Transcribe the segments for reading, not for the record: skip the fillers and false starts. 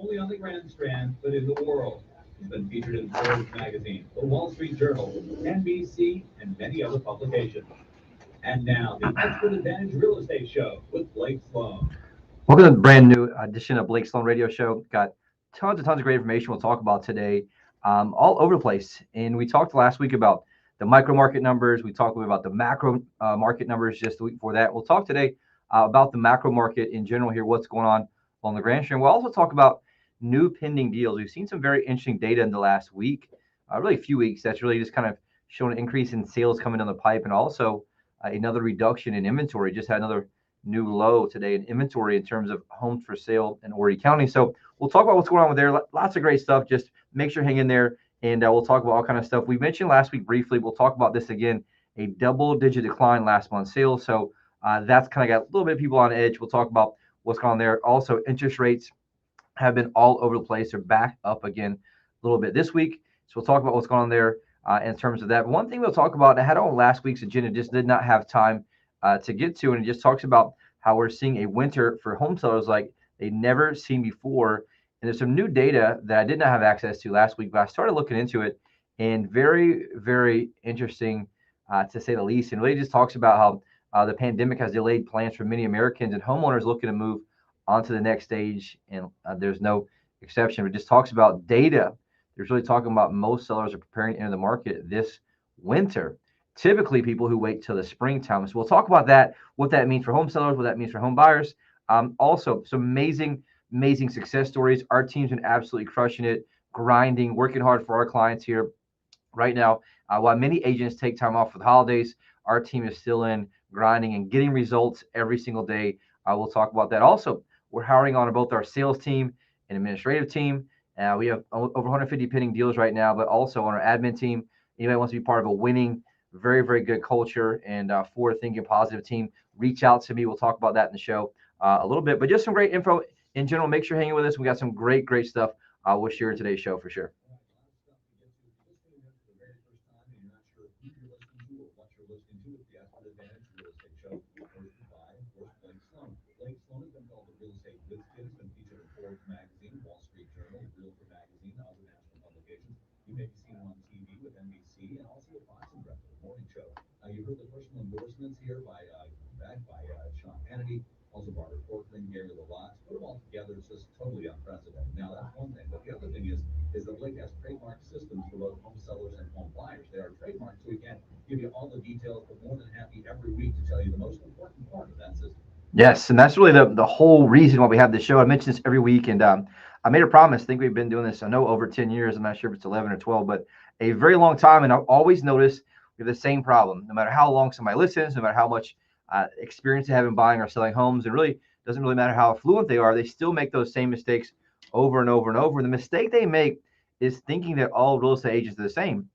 only on the Grand Strand, but in the world. It's been featured in Forbes magazine, the Wall Street Journal, NBC, and many other publications. And now, the Expert Advantage Real Estate Show with Blake Sloan. Welcome to the brand new edition of Blake Sloan Radio Show. Got tons of great information we'll talk about today, all over the place. And we talked last week about the micro market numbers. We talked about the macro market numbers just the week before that. We'll talk today about the macro market in general here, what's going on the Grand Strand. We'll also talk about new pending deals. We've seen some very interesting data in the last week, really a few weeks. That's really just kind of shown an increase in sales coming down the pipe, and also another reduction in inventory. Just had another new low today in inventory in terms of homes for sale in Horry County. So we'll talk about what's going on with there. Lots of great stuff. Just make sure you hang in there, and we'll talk about all kind of stuff. We mentioned last week briefly. We'll talk about this again. A double-digit decline last month's sales. So that's kind of got a little bit of people on edge. We'll talk about what's going on there. Also, interest rates have been all over the place. They're back up again a little bit this week. So we'll talk about what's going on there in terms of that. One thing we'll talk about, I had on last week's agenda, just did not have time to get to, and it just talks about how we're seeing a winter for home sellers like they've never seen before. And there's some new data that I did not have access to last week, but I started looking into it, and very interesting to say the least. And really just talks about how the pandemic has delayed plans for many Americans and homeowners looking to move on to the next stage. And there's no exception. It just talks about data. There's really talking about most sellers are preparing to enter the market this winter. Typically, people who wait till the springtime. So we'll talk about that, what that means for home sellers, what that means for home buyers. Also, some amazing success stories. Our team's been absolutely crushing it, grinding, working hard for our clients here right now. While many agents take time off for the holidays, our team is still in grinding and getting results every single day. We'll talk about that. Also, we're hiring on both our sales team and administrative team. We have over 150 pending deals right now, but also on our admin team. Anybody wants to be part of a winning, very good culture and forward-thinking, positive team, reach out to me. We'll talk about that in the show a little bit, but just some great info in general. Make sure you're hanging with us. We got some great stuff we'll share in today's show for sure. Blake Sloan has been called the real estate whiz kid. He's been featured in Forbes magazine, Wall Street Journal, Realtor magazine, and other national publications. You may be seen him on TV with NBC and also with Fox and Breakfast Morning Show. You've heard the personal endorsements here backed by Sean Hannity, also Barbara Corcoran, Gary LaLotte. Put them all together, it's just totally unprecedented. Now that's one thing, but the other thing is that Blake has trademark systems for both home sellers and home buyers. They are trademarked, so we can't give you all the details, but more than happy every week to tell you the most important part of that system. Yes, and that's really the whole reason why we have this show. I mention this every week, and I made a promise. I think we've been doing this, I know, over 10 years. I'm not sure if it's 11 or 12, but a very long time. And I've always noticed we have the same problem. No matter how long somebody listens, no matter how much experience they have in buying or selling homes, it really doesn't really matter how affluent they are. They still make those same mistakes over and over and over. The mistake they make is thinking that all real estate agents are the same.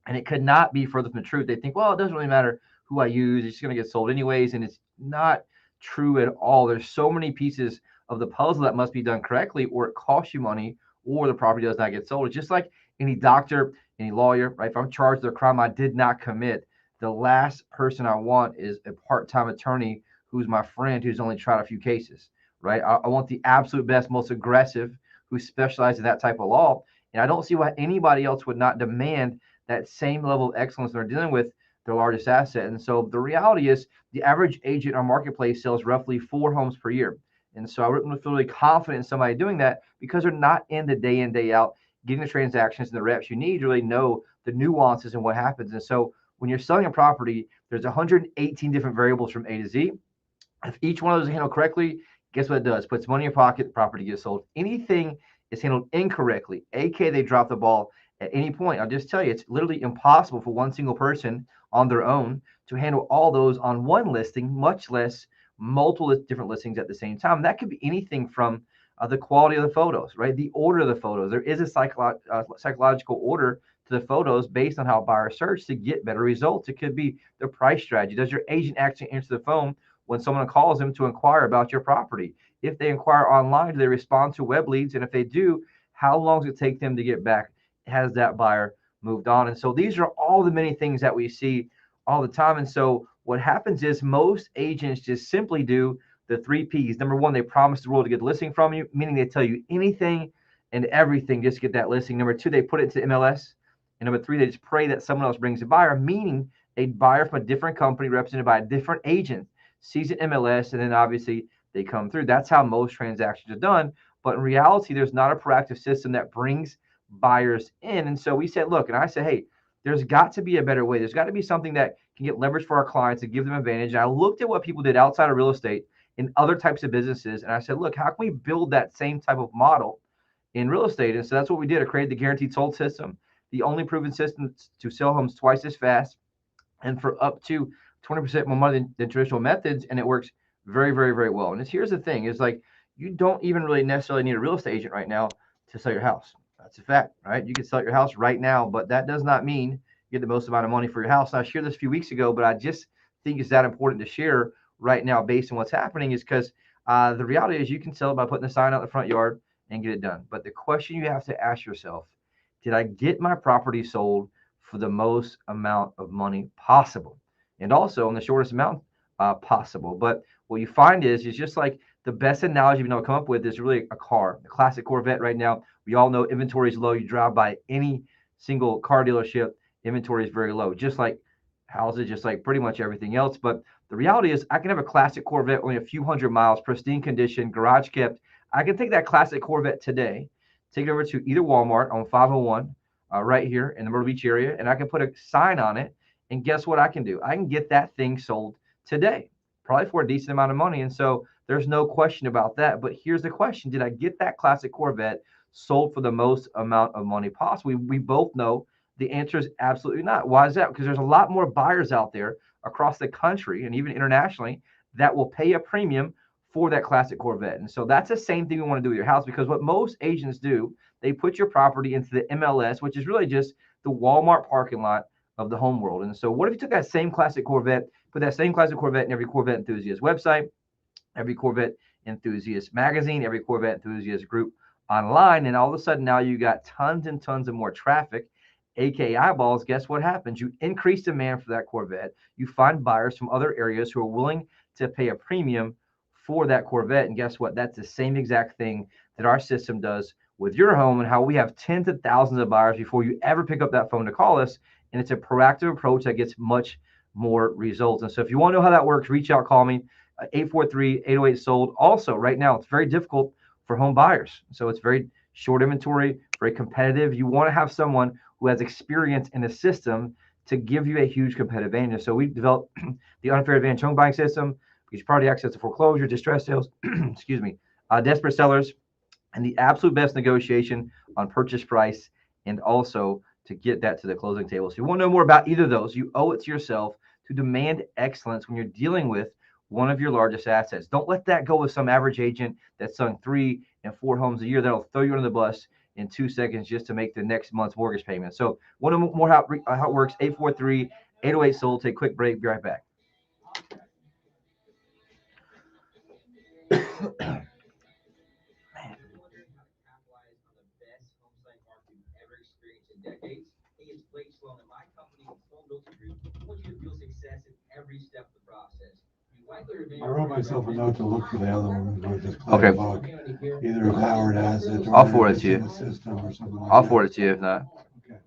And it could not be further from the truth. They think, well, it doesn't really matter who I use. It's just going to get sold anyways. And it's not true at all. There's so many pieces of the puzzle that must be done correctly, or it costs you money, or the property does not get sold. It's just like any doctor, any lawyer, right? If I'm charged with a crime I did not commit, the last person I want is a part-time attorney who's my friend who's only tried a few cases, right? I want the absolute best, most aggressive, who specializes in that type of law. And I don't see why anybody else would not demand that same level of excellence they're dealing with their largest asset. And so the reality is the average agent in our marketplace sells roughly 4 homes per year. And so I wouldn't feel really confident in somebody doing that because they're not in the day in, day out, getting the transactions and the reps you need to really know the nuances and what happens. And so when you're selling a property, there's 118 different variables from A to Z. If each one of those is handled correctly, guess what it does? Puts money in your pocket, the property gets sold. Anything is handled incorrectly, aka they drop the ball at any point. I'll just tell you, it's literally impossible for one single person on their own to handle all those on one listing, much less multiple different listings at the same time. That could be anything from the quality of the photos, right? The order of the photos. There is a psychological order to the photos based on how buyers search to get better results. It could be the price strategy. Does your agent actually answer the phone when someone calls them to inquire about your property? If they inquire online, do they respond to web leads? And if they do, how long does it take them to get back? Has that buyer moved on? And so these are all the many things that we see all the time. And so what happens is most agents just simply do the three P's. Number one, they promise the world to get the listing from you, meaning they tell you anything and everything just to get that listing. Number two, they put it into MLS. And number three, they just pray that someone else brings a buyer, meaning a buyer from a different company represented by a different agent sees it in MLS, and then obviously they come through. That's how most transactions are done. But in reality, there's not a proactive system that brings buyers in. And so we said, look, and I said, hey, there's got to be a better way. There's got to be something that can get leverage for our clients and give them advantage. And I looked at what people did outside of real estate in other types of businesses. And I said, look, how can we build that same type of model in real estate? And so that's what we did. I created the guaranteed sold system, the only proven system to sell homes twice as fast and for up to 20% more money than traditional methods. And it works very, very, very well. And here's the thing is like, you don't even really necessarily need a real estate agent right now to sell your house. That's a fact, right? You can sell your house right now, but that does not mean you get the most amount of money for your house. I shared this a few weeks ago, but I just think it's that important to share right now based on what's happening is because the reality is you can sell it by putting a sign out in the front yard and get it done. But the question you have to ask yourself, did I get my property sold for the most amount of money possible? And also in the shortest amount possible. But what you find is just like the best analogy we know come up with is really a car, a classic Corvette right now. We all know inventory is low. You drive by any single car dealership, inventory is very low, just like houses, just like pretty much everything else. But the reality is I can have a classic Corvette, only a few hundred miles, pristine condition, garage kept. I can take that classic Corvette today, take it over to either Walmart on 501 right here in the Myrtle Beach area, and I can put a sign on it. And guess what I can do? I can get that thing sold today, probably for a decent amount of money. And so there's no question about that. But here's the question. Did I get that classic Corvette sold for the most amount of money possible? We both know the answer is absolutely not. Why is that? Because there's a lot more buyers out there across the country and even internationally that will pay a premium for that classic Corvette. And so that's the same thing we want to do with your house, because what most agents do, they put your property into the MLS, which is really just the Walmart parking lot of the home world. And so what if you took that same classic Corvette, put that same classic Corvette in every Corvette enthusiast website, every Corvette enthusiast magazine, every Corvette enthusiast group online, and all of a sudden now you got tons and tons of more traffic, aka eyeballs. Guess what happens? You increase demand for that Corvette. You find buyers from other areas who are willing to pay a premium for that Corvette. And guess what? That's the same exact thing that our system does with your home, and how we have tens of thousands of buyers before you ever pick up that phone to call us. And it's a proactive approach that gets much more results. And so if you want to know how that works, reach out, call me, 843-808 sold. Also, right now, it's very difficult for home buyers. So it's very short inventory, very competitive. You want to have someone who has experience in the system to give you a huge competitive advantage. So we developed the unfair advantage home buying system, because property access to foreclosure, distress sales, excuse me, desperate sellers, and the absolute best negotiation on purchase price, and also to get that to the closing table. So if you want to know more about either of those, you owe it to yourself to demand excellence when you're dealing with one of your largest assets. Don't let that go with some average agent that's selling 3 and 4 homes a year that'll throw you under the bus in 2 seconds just to make the next month's mortgage payment. So want to know more how it works? 843-808 sold. Take a quick break. Be right back. I wrote myself a note to look for the other one, but just play Okay. a book. Either if Howard has it I'll or forward if it it's to in you. the system or something like I'll that. forward it to you if not. Okay.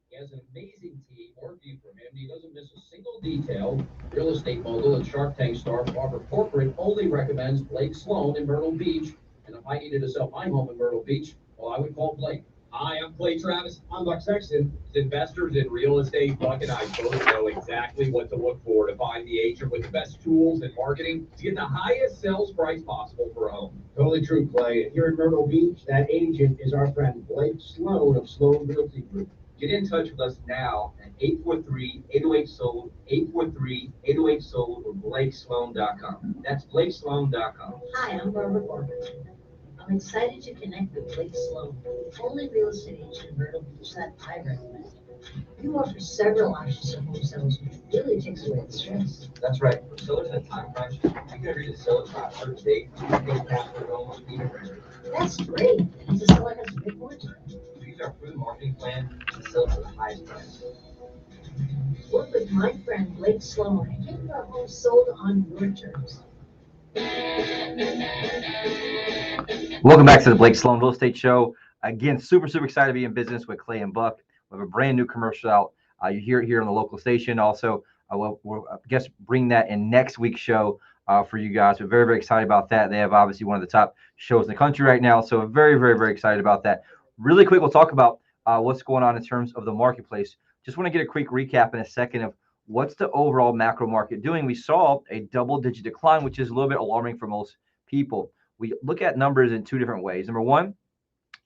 He has an amazing team working for him. He doesn't miss a single detail. Real estate mogul and Shark Tank star Barbara Corcoran only recommends Blake Sloan in Myrtle Beach. And if I needed to sell my home in Myrtle Beach, well, I would call Blake. Hi, I'm Clay Travis. I'm Buck Sexton. As investors in real estate, Buck and I both know exactly what to look for to find the agent with the best tools and marketing to get the highest sales price possible for a home. Totally true, Clay. And here in Myrtle Beach, that agent is our friend Blake Sloan of Sloan Realty Group. Get in touch with us now at 843-808-SOLD, 843-808-SOLD, or BlakeSloan.com. That's BlakeSloan.com. Hi, I'm Barbara Corbin. I'm excited to connect with Blake Sloan, the only real estate agent in Myrtle Beach that I recommend. You offer several options to home sellers, which really takes away the stress. That's right. For sellers in a time crunch, you can agree to sell it by a certain date, pay cash for homes, even renter. That's great. And the seller has to pay more time. Use our proven marketing plan to sell it for the highest price. Work with my friend Blake Sloan. I can't about homes sold on your terms? Welcome back to the Blake Sloan Real Estate Show. Again, super excited to be in business with Clay and Buck. We have a brand new commercial out. You hear it here on the local station. Also, we'll I guess bring that in next week's show for you guys. We're very excited about that. They have obviously one of the top shows in the country right now. So very excited about that. Really quick, we'll talk about what's going on in terms of the marketplace. Just want to get a quick recap in a second of what's the overall macro market doing. We saw a double-digit decline, which is a little bit alarming for most people. We look at numbers in two different ways. Number one,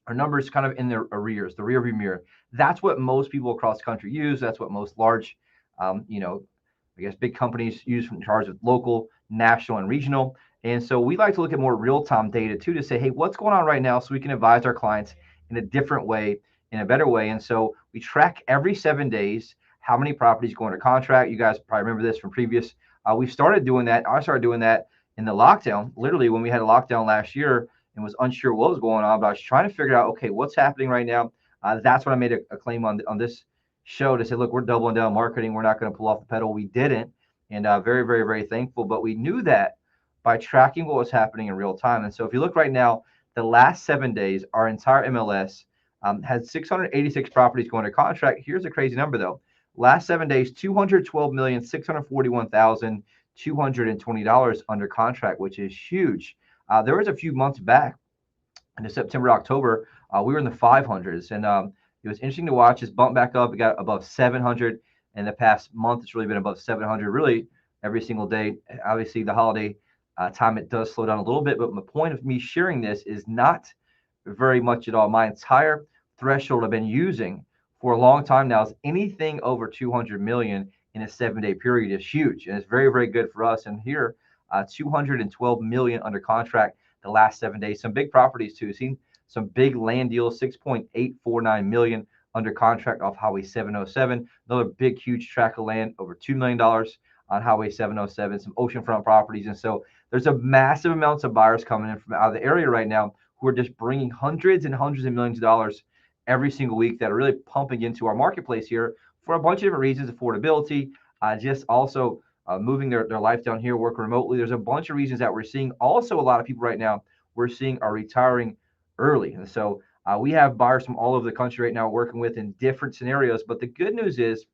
our numbers kind of in their arrears, the rearview mirror. That's what most people across the country use. That's what most large, I guess big companies use from charge of local, national, and regional. And so we like to look at more real-time data too to say, hey, what's going on right now, so we can advise our clients in a different way, in a better way. And so we track every 7 days how many properties go under contract. You guys probably remember this from previous. We started doing that. I started doing that in the lockdown, literally when we had a lockdown last year and was unsure what was going on, but I was trying to figure out, okay, what's happening right now. That's when I made a claim on this show to say, look, we're doubling down marketing. We're not going to pull off the pedal. We didn't. And very thankful. But we knew that by tracking what was happening in real time. And so if you look right now, the last 7 days, our entire MLS had 686 properties going to contract. Here's a crazy number, though. Last 7 days, $212,641,220 under contract, which is huge. There was a few months back in September, October, we were in the 500s, and it was interesting to watch. It's bumped back up. It got above 700 in the past month. It's really been above 700 really every single day. Obviously, the holiday time, it does slow down a little bit, but the point of me sharing this is not very much at all. My entire threshold I've been using for a long time now is anything over 200 million in a 7 day period is huge, and it's very good for us. And here, 212 million under contract the last 7 days. Some big properties too. Seen some big land deals, 6.849 million under contract off Highway 707. Another big, huge tract of land, over $2 million on Highway 707. Some oceanfront properties, and so there's a massive amounts of buyers coming in from out of the area right now who are just bringing hundreds and hundreds of millions of dollars every single week that are really pumping into our marketplace here for a bunch of different reasons: affordability, just also moving their life down here, working remotely. There's a bunch of reasons that we're seeing. Also, a lot of people right now we're seeing are retiring early. And so we have buyers from all over the country right now working with in different scenarios. But the good news is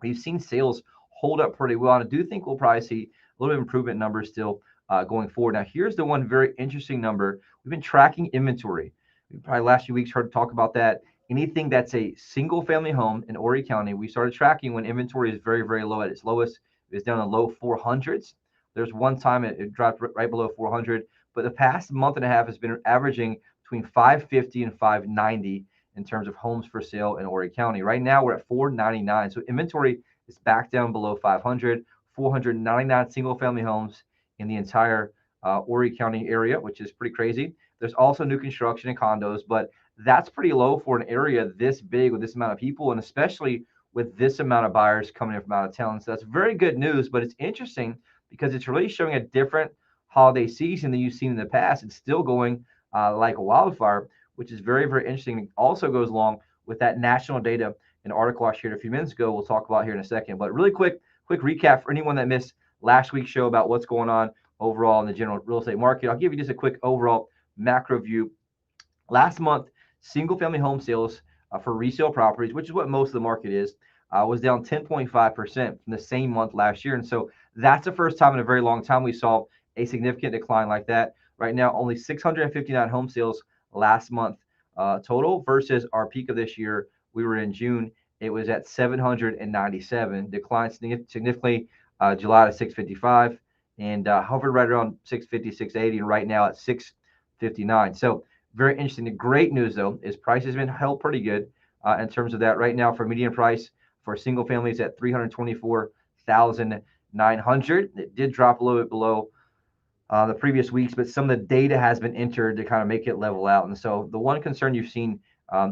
we've seen sales hold up pretty well. And I do think we'll probably see a little bit of improvement in numbers still going forward. Now, here's the one very interesting number. We've been tracking inventory. We probably last few weeks heard talk about that. Anything that's a single family home in Horry County, we started tracking when inventory is very low at its lowest. It was down in the low 400s. There's one time it dropped right below 400, but the past month and a half has been averaging between 550 and 590 in terms of homes for sale in Horry County. Right now we're at 499. So inventory is back down below 500, 499 single family homes in the entire Horry County area, which is pretty crazy. There's also new construction and condos, but that's pretty low for an area this big with this amount of people, and especially with this amount of buyers coming in from out of town. So that's very good news, but it's interesting because it's really showing a different holiday season than you've seen in the past. It's still going like a wildfire, which is very interesting. It also goes along with that national data, an article I shared a few minutes ago we'll talk about here in a second. But really quick recap for anyone that missed last week's show about what's going on overall in the general real estate market. I'll give you just a quick overall macro view. Last month, single family home sales for resale properties, which is what most of the market is, was down 10.5% from the same month last year. And so that's the first time in a very long time we saw a significant decline like that. Right now, only 659 home sales last month total versus our peak of this year. We were in June. It was at 797, declined significantly July to 655, and hovered right around 650, 680, and right now at 659. So very interesting. The great news, though, is prices have been held pretty good in terms of that. Right now, for median price for single families at 324,900. It did drop a little bit below the previous weeks, but some of the data has been entered to kind of make it level out. And so the one concern you've seen,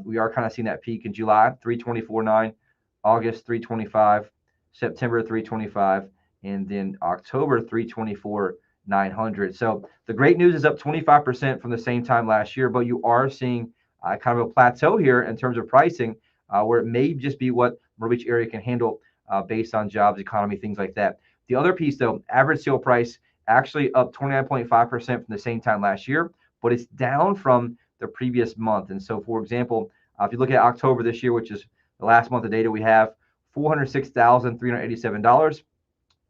we are kind of seeing that peak in July, 324.9, August 325, September 325, and then October 324,900. So the great news is up 25% from the same time last year, but you are seeing kind of a plateau here in terms of pricing, where it may just be what Myrtle Beach area can handle based on jobs, economy, things like that. The other piece, though, average sale price actually up 29.5% from the same time last year, but it's down from the previous month. And so, for example, if you look at October this year, which is the last month of data we have, $406,387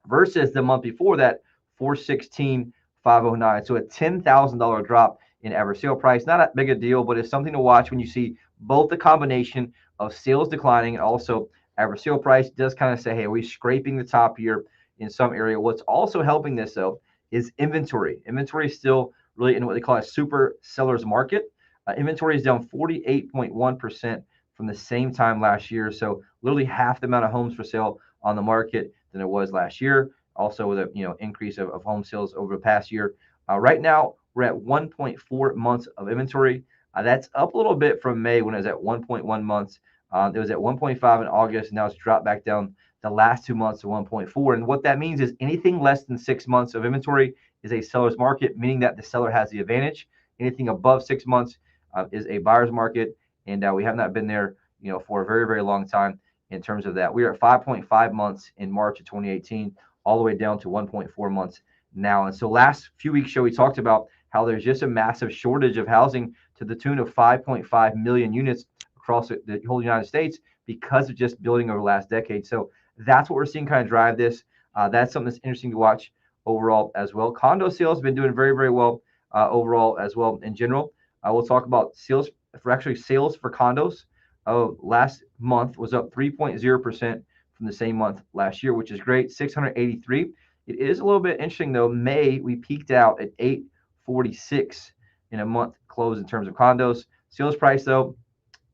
versus the month before that, 416,509. So a $10,000 drop in average sale price. Not a big a deal, but it's something to watch when you see both the combination of sales declining and also average sale price. It does kind of say, hey, are we scraping the top here in some area? What's also helping this, though, is inventory. Inventory is still really in what they call a super seller's market. Inventory is down 48.1% from the same time last year. So literally half the amount of homes for sale on the market than it was last year. Also with a increase of home sales over the past year. Right now we're at 1.4 months of inventory. That's up a little bit from May when it was at 1.1 months. It was at 1.5 in August. Now it's dropped back down the last 2 months to 1.4. And what that means is anything less than 6 months of inventory is a seller's market, meaning that the seller has the advantage. Anything above 6 months is a buyer's market, and we have not been there, for a very, very long time in terms of that. We are at 5.5 months in March of 2018, all the way down to 1.4 months now. And so last few weeks show, we talked about how there's just a massive shortage of housing to the tune of 5.5 million units across the whole United States because of just building over the last decade. So that's what we're seeing kind of drive this. That's something that's interesting to watch overall as well. Condo sales have been doing very, very well overall as well in general. We'll talk about sales for condos. Last month was up 3.0% from the same month last year, which is great. 683. It is a little bit interesting though. May we peaked out at 846 in a month close in terms of condos. Sales price though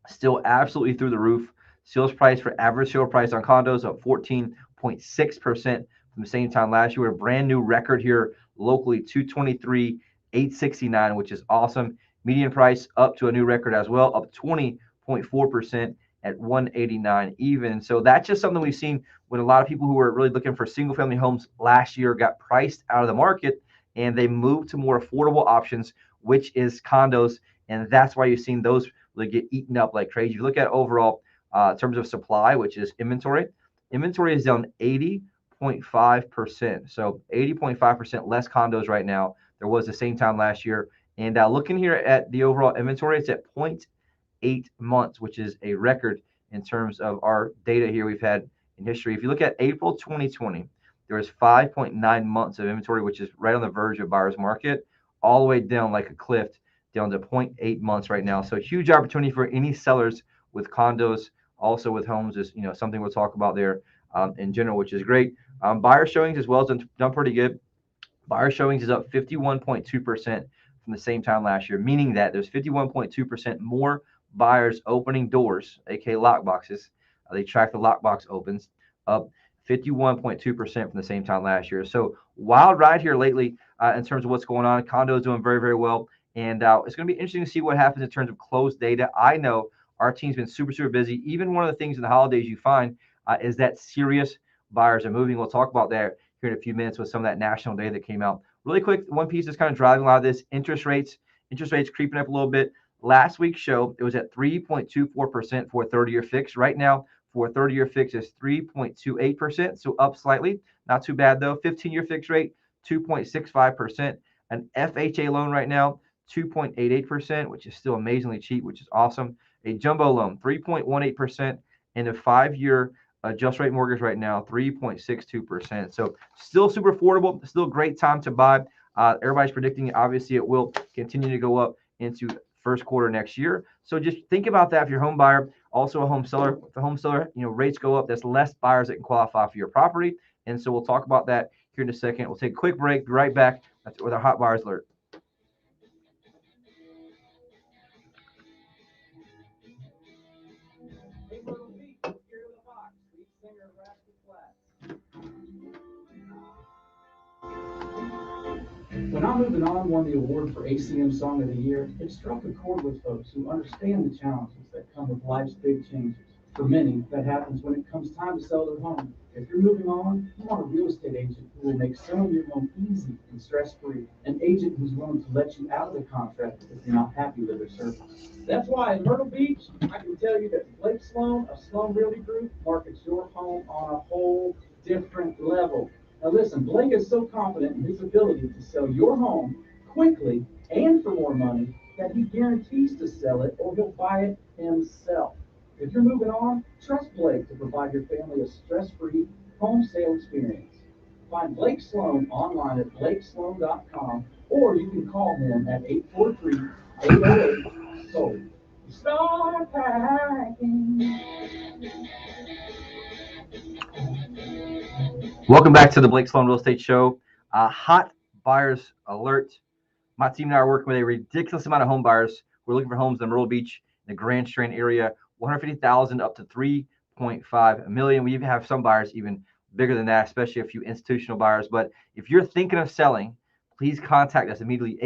still absolutely through the roof. Sales price for average sale price on condos up 14.6% from the same time last year. A brand new record here locally, 223,869, which is awesome. Median price up to a new record as well, up 20.4% at 189 even. So that's just something we've seen when a lot of people who were really looking for single family homes last year got priced out of the market and they moved to more affordable options, which is condos. And that's why you've seen those really get eaten up like crazy. If you look at overall in terms of supply, which is inventory is down 80.5%. So 80.5% less condos right now. There was the same time last year. And looking here at the overall inventory, it's at 0.8 months, which is a record in terms of our data here we've had in history. If you look at April 2020, there was 5.9 months of inventory, which is right on the verge of buyer's market, all the way down like a cliff, down to 0.8 months right now. So huge opportunity for any sellers with condos, also with homes is something we'll talk about there in general, which is great. Buyer showings as well has done pretty good. Buyer showings is up 51.2% from the same time last year, meaning that there's 51.2% more buyers opening doors, aka lock boxes. They track the lockbox opens, up 51.2% from the same time last year. So wild ride here lately in terms of what's going on. Condos doing very, very well. And it's going to be interesting to see what happens in terms of closed data. I know our team's been super, super busy. Even one of the things in the holidays you find is that serious buyers are moving. We'll talk about that here in a few minutes with some of that national data that came out. Really quick, one piece that's kind of driving a lot of this, interest rates creeping up a little bit. Last week's show, it was at 3.24% for a 30-year fix. Right now, for a 30-year fix is 3.28%, so up slightly. Not too bad, though. 15-year fixed rate, 2.65%. An FHA loan right now, 2.88%, which is still amazingly cheap, which is awesome. A jumbo loan, 3.18%, and a 5-year adjust rate mortgage right now, 3.62%. So still super affordable, still a great time to buy. Everybody's predicting, obviously, it will continue to go up into first quarter next year. So just think about that if you're a home buyer, also a home seller. If the home seller, rates go up, there's less buyers that can qualify for your property. And so we'll talk about that here in a second. We'll take a quick break, be right back with our hot buyers alert. Hey, Myrtle Beach, let's get in the box. Lead singer Rascal Flatts. When I'm Moving On won the award for ACM Song of the Year, it struck a chord with folks who understand the challenges that come with life's big changes. For many, that happens when it comes time to sell their home. If you're moving on, you want a real estate agent who will make selling your home easy and stress-free. An agent who's willing to let you out of the contract if you're not happy with their service. That's why in Myrtle Beach, I can tell you that Blake Sloan of Sloan Realty Group markets your home on a whole different level. Now listen, Blake is so confident in his ability to sell your home quickly and for more money that he guarantees to sell it or he'll buy it himself. If you're moving on, trust Blake to provide your family a stress-free home sale experience. Find Blake Sloan online at blakesloan.com or you can call him at 843-808-SOLD. Start packing. Welcome back to the Blake Sloan Real Estate Show. Hot buyers alert. My team and I are working with a ridiculous amount of home buyers. We're looking for homes in Myrtle Beach, in the Grand Strand area, 150,000 up to 3.5 million. We even have some buyers even bigger than that, especially a few institutional buyers. But if you're thinking of selling, please contact us immediately,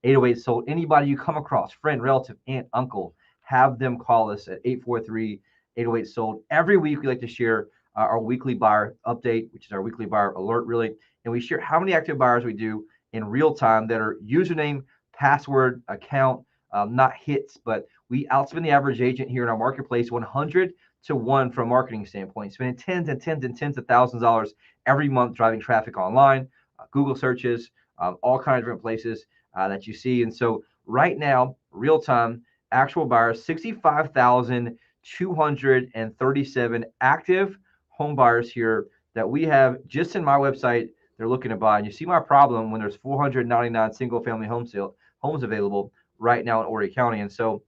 843-808-SOLD. Anybody you come across, friend, relative, aunt, uncle, have them call us at 843-808-SOLD. Every week we like to share our weekly buyer update, which is our weekly buyer alert, really. And we share how many active buyers we do in real time that are username, password, account, not hits, but we outspend the average agent here in our marketplace 100 to 1 from a marketing standpoint, spending tens and tens and tens of thousands of dollars every month driving traffic online, Google searches, all kinds of different places that you see. And so right now, real time, actual buyers, 65,237 active home buyers here that we have just in my website they're looking to buy. And you see my problem when there's 499 single family homes available right now in Horry County. And so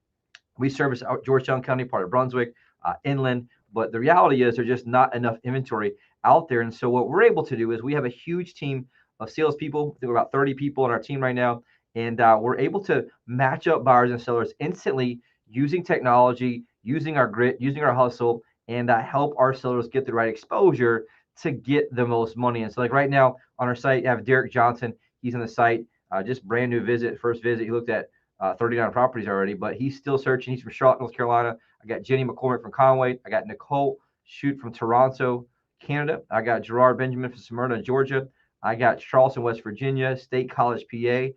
we service Georgetown County, part of Brunswick, inland. But the reality is there's just not enough inventory out there. And so what we're able to do is we have a huge team of salespeople. I think we're about 30 people on our team right now. And we're able to match up buyers and sellers instantly using technology, using our grit, using our hustle, and help our sellers get the right exposure to get the most money. And so like right now on our site, you have Derek Johnson. He's on the site, just brand new first visit. He looked at 39 properties already, but he's still searching. He's from Charlotte, North Carolina. I got Jenny McCormick from Conway. I got Nicole Shute from Toronto, Canada. I got Gerard Benjamin from Smyrna, Georgia. I got Charleston, West Virginia, State College, PA,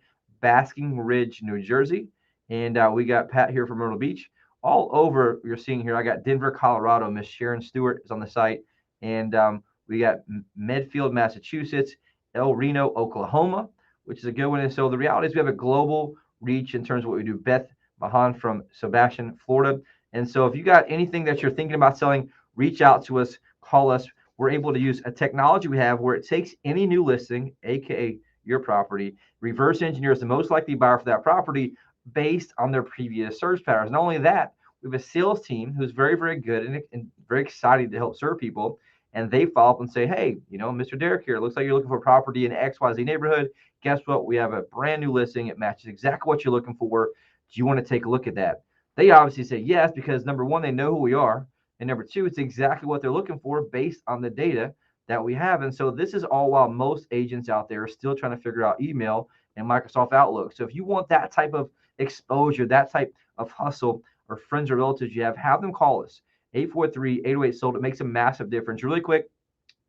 Basking Ridge, New Jersey. And we got Pat here from Myrtle Beach. All over you're seeing here. I got Denver, Colorado. Miss Sharon Stewart is on the site. And we got Medfield, Massachusetts, El Reno, Oklahoma, which is a good one. And so the reality is we have a global reach in terms of what we do. Beth Mahan from Sebastian, Florida. And so if you got anything that you're thinking about selling, reach out to us, call us. We're able to use a technology we have where it takes any new listing, AKA your property, reverse engineers the most likely buyer for that property based on their previous search patterns. Not only that, we have a sales team who's very, very good and very excited to help serve people. And they follow up and say, hey, Mr. Derek here, it looks like you're looking for a property in XYZ neighborhood. Guess what? We have a brand new listing. It matches exactly what you're looking for. Do you want to take a look at that? They obviously say yes, because number one, they know who we are. And number two, it's exactly what they're looking for based on the data that we have. And so this is all while most agents out there are still trying to figure out email and Microsoft Outlook. So if you want that type of exposure, that type of hustle, or friends or relatives you have them call us. 843-808-SOLD. It makes a massive difference. Really quick,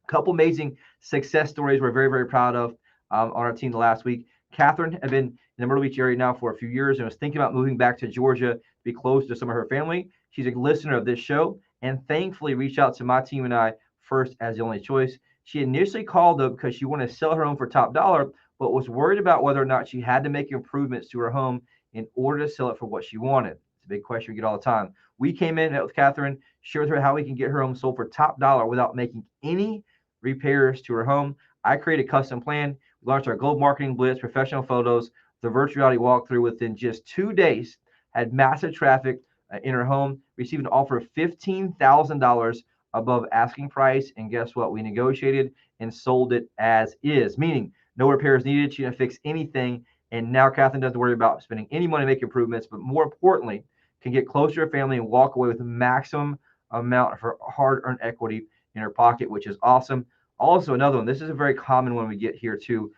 a couple amazing success stories we're very, very proud of on our team last week. Catherine had been in the Myrtle Beach area now for a few years and was thinking about moving back to Georgia to be close to some of her family. She's a listener of this show and thankfully reached out to my team and I first as the only choice. She initially called up because she wanted to sell her home for top dollar, but was worried about whether or not she had to make improvements to her home in order to sell it for what she wanted. It's a big question we get all the time. We came in, met with Catherine, shared with her how we can get her home sold for top dollar without making any repairs to her home. I created a custom plan. We launched our Global Marketing Blitz, professional photos, the virtual reality walkthrough within just 2 days, had massive traffic in her home, received an offer of $15,000 above asking price. And guess what? We negotiated and sold it as is, meaning no repairs needed. She didn't fix anything. And now Catherine doesn't worry about spending any money to make improvements, but more importantly, can get closer to her family and walk away with the maximum amount of her hard-earned equity in her pocket, which is awesome. Also, another one, this is a very common one we get here too.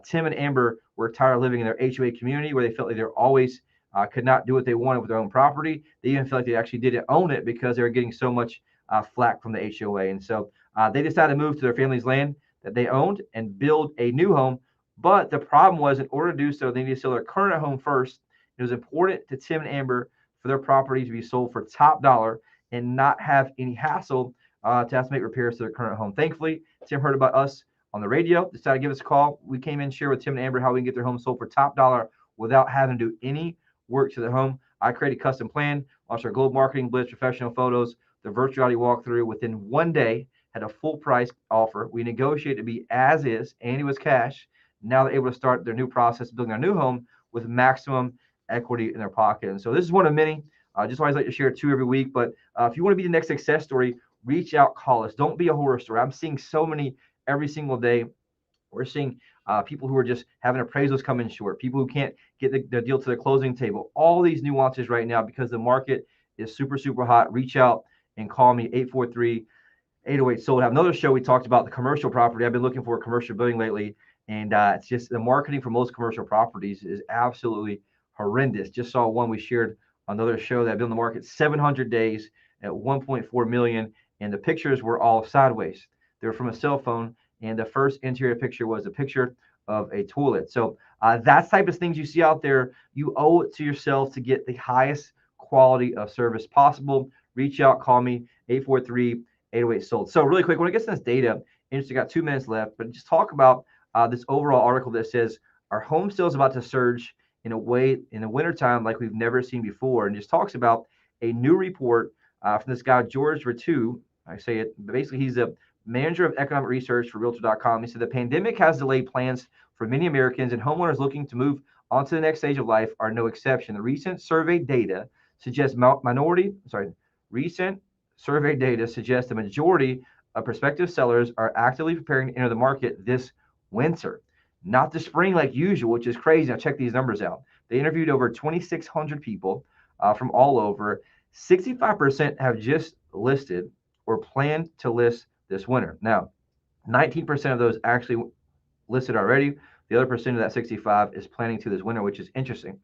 Tim and Amber were tired of living in their HOA community where they felt like they always could not do what they wanted with their own property. They even felt like they actually didn't own it because they were getting so much flack from the HOA. And so they decided to move to their family's land that they owned and build a new home. But the problem was, in order to do so, they needed to sell their current home first. It was important to Tim and Amber for their property to be sold for top dollar and not have any hassle to have to make repairs to their current home. Thankfully, Tim heard about us on the radio, decided to give us a call. We came in, share with Tim and Amber how we can get their home sold for top dollar without having to do any work to their home. I created a custom plan, launched our global marketing blitz, professional photos, the virtual reality walkthrough within one day, had a full price offer. We negotiated to be as is, and it was cash. Now they're able to start their new process, building their new home with maximum equity in their pocket. And so this is one of many. I just always like to share two every week. But if you want to be the next success story, reach out, call us. Don't be a horror story. I'm seeing so many every single day. We're seeing people who are just having appraisals come in short, people who can't get the deal to the closing table. All these nuances right now because the market is super, super hot. Reach out and call me 843-808 sold. I have another show we talked about the commercial property. I've been looking for a commercial building lately, and it's just the marketing for most commercial properties is absolutely horrendous. Just saw one we shared on another show that had been on the market 700 days at 1.4 million, and the pictures were all sideways. They were from a cell phone, and the first interior picture was a picture of a toilet. So that type of things you see out there, you owe it to yourself to get the highest quality of service possible. Reach out, call me 843-808 sold. So really quick, when it gets to this data, interesting, got 2 minutes left, but just talk about this overall article that says our home sales about to surge in a way in the wintertime like we've never seen before, and just talks about a new report from this guy George Ratu. I say it, but basically he's a manager of economic research for Realtor.com. He said the pandemic has delayed plans for many Americans, and homeowners looking to move on to the next stage of life are no exception. The recent survey data suggests the majority of prospective sellers are actively preparing to enter the market this winter, not the spring like usual, which is crazy. Now check these numbers out. They interviewed over 2,600 people from all over. 65% have just listed or plan to list this winter. Now, 19% of those actually listed already. The other percent of that 65 is planning to this winter, which is interesting.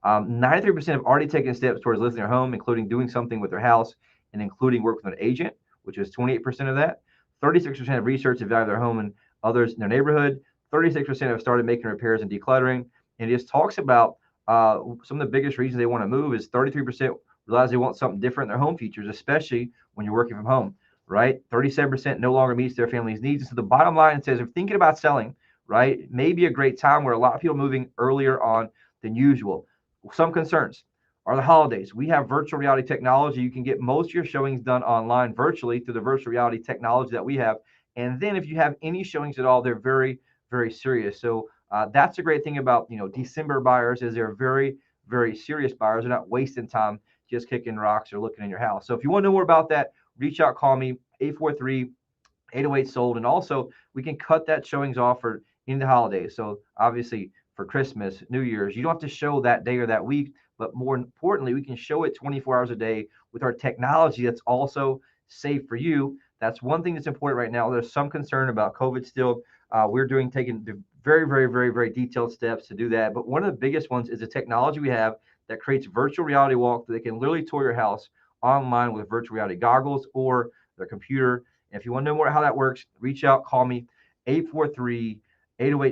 93% have already taken steps towards listing their home, including doing something with their house and including work with an agent, which is 28% of that. 36% have researched and valued their home and others in their neighborhood. 36% have started making repairs and decluttering. And it just talks about some of the biggest reasons they want to move is 33% realize they want something different in their home features, especially when you're working from home, right? 37% no longer meets their family's needs. And so the bottom line says if thinking about selling, right, it may be a great time where a lot of people are moving earlier on than usual. Some concerns are the holidays. We have virtual reality technology. You can get most of your showings done online virtually through the virtual reality technology that we have. And then if you have any showings at all, they're very, very serious. So that's a great thing about, December buyers is they're very, very serious buyers. They're not wasting time just kicking rocks or looking in your house. So if you want to know more about that, reach out, call me 843-808 sold. And also we can cut that showings off for in the holidays. So obviously for Christmas, New Year's, you don't have to show that day or that week, but more importantly, we can show it 24 hours a day with our technology that's also safe for you. That's one thing that's important right now. There's some concern about COVID still. We're taking the very, very, very, very detailed steps to do that. But one of the biggest ones is the technology we have that creates virtual reality walk that can literally tour your house online with virtual reality goggles or their computer. And if you want to know more how that works, reach out, call me 843-808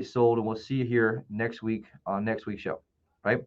sold, and we'll see you here next week on next week's show. Right?